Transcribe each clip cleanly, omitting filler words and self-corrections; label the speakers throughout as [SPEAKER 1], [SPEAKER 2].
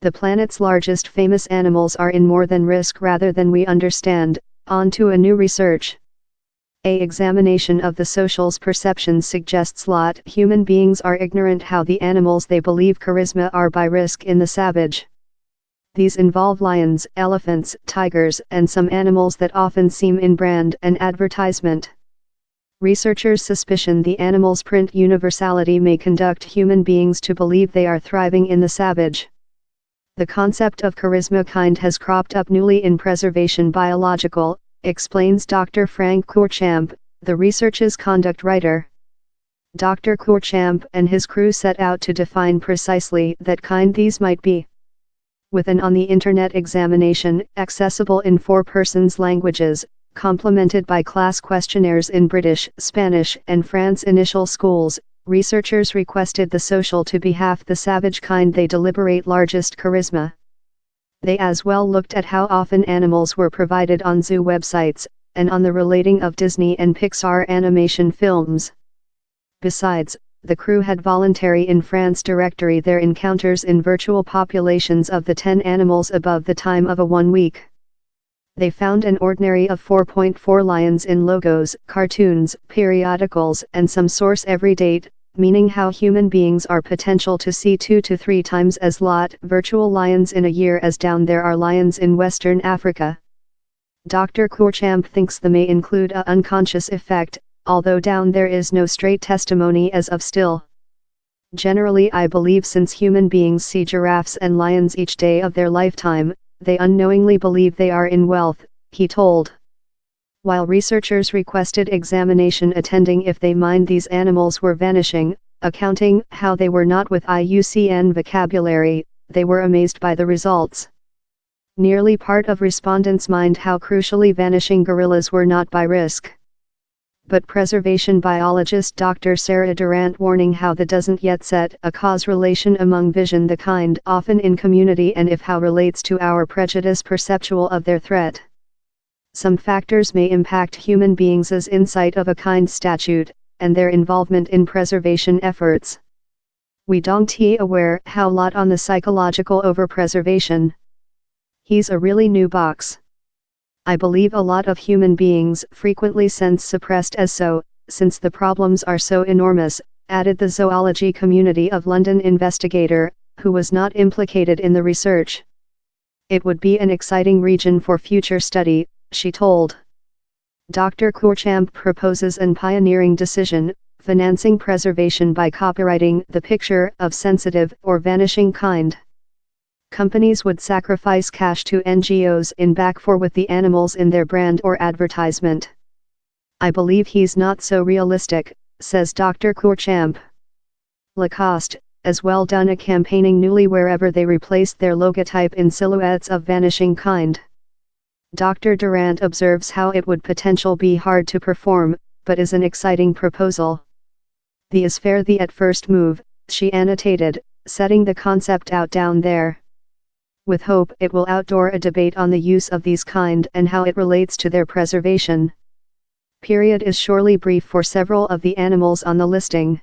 [SPEAKER 1] The planet's largest famous animals are in more than risk rather than we understand. On to a new research. A examination of the social's perceptions suggests lot human beings are ignorant how the animals they believe charisma are by risk in the savage. These involve lions, elephants, tigers, and some animals that often seem in brand and advertisement. Researchers suspicion the animal's print universality may conduct human beings to believe they are thriving in the savage. The concept of charisma kind has cropped up newly in preservation biological, explains Dr. Frank Courchamp, the research's conduct writer. Dr. Courchamp and his crew set out to define precisely that kind these might be. With an on-the-internet examination, accessible in 4 persons' languages, complemented by class questionnaires in British, Spanish, and French initial schools, researchers requested the social to be half the savage kind they deliberate largest charisma. They as well looked at how often animals were provided on zoo websites, and on the relating of Disney and Pixar animation films. Besides, the crew had voluntary in France directory their encounters in virtual populations of the 10 animals above the time of a 1 week. They found an ordinary of 4.4 lions in logos, cartoons, periodicals, and some source every date, meaning how human beings are potential to see 2 to 3 times as lot virtual lions in a year as down there are lions in Western Africa. Dr. Courchamp thinks the may include a unconscious effect, although down there is no straight testimony as of still. Generally I believe since human beings see giraffes and lions each day of their lifetime, they unknowingly believe they are in wealth, he told. While researchers requested examination attending if they mind these animals were vanishing, accounting how they were not with IUCN vocabulary, they were amazed by the results. Nearly part of respondents mind how crucially vanishing gorillas were not by risk. But preservation biologist Dr. Sarah Durant warning how the doesn't yet set a cause relation among vision the kind often in community and if how relates to our prejudice perceptual of their threat. Some factors may impact human beings as insight of a kind statute, and their involvement in preservation efforts. We don't aware how lot on the psychological over-preservation. He's a really new box. I believe a lot of human beings frequently sense suppressed as so, since the problems are so enormous, added the zoology community of London investigator, who was not implicated in the research. It would be an exciting region for future study, she told. Dr. Courchamp proposes an pioneering decision, financing preservation by copyrighting the picture of sensitive or vanishing kind. Companies would sacrifice cash to NGOs in back for with the animals in their brand or advertisement. I believe he's not so realistic, says Dr. Courchamp. Lacoste, as well done a campaigning newly wherever they replaced their logotype in silhouettes of vanishing kind. Dr. Durant observes how it would potentially be hard to perform, but is an exciting proposal. The is fair the at first move, she annotated, setting the concept out down there. With hope it will outdoor a debate on the use of these kind and how it relates to their preservation. Period is surely brief for several of the animals on the listing.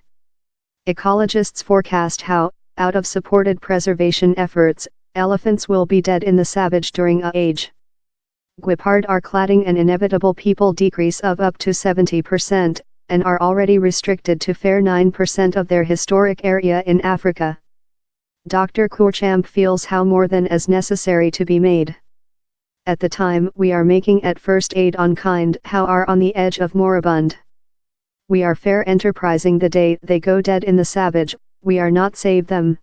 [SPEAKER 1] Ecologists forecast how, out of supported preservation efforts, elephants will be dead in the savage during a age. Guepards are cladding an inevitable people decrease of up to 70%, and are already restricted to fair 9% of their historic area in Africa. Dr. Courchamp feels how more than is necessary to be made. At the time we are making at first aid on kind how are on the edge of moribund. We are fair enterprising the day they go dead in the savage, we are not save them.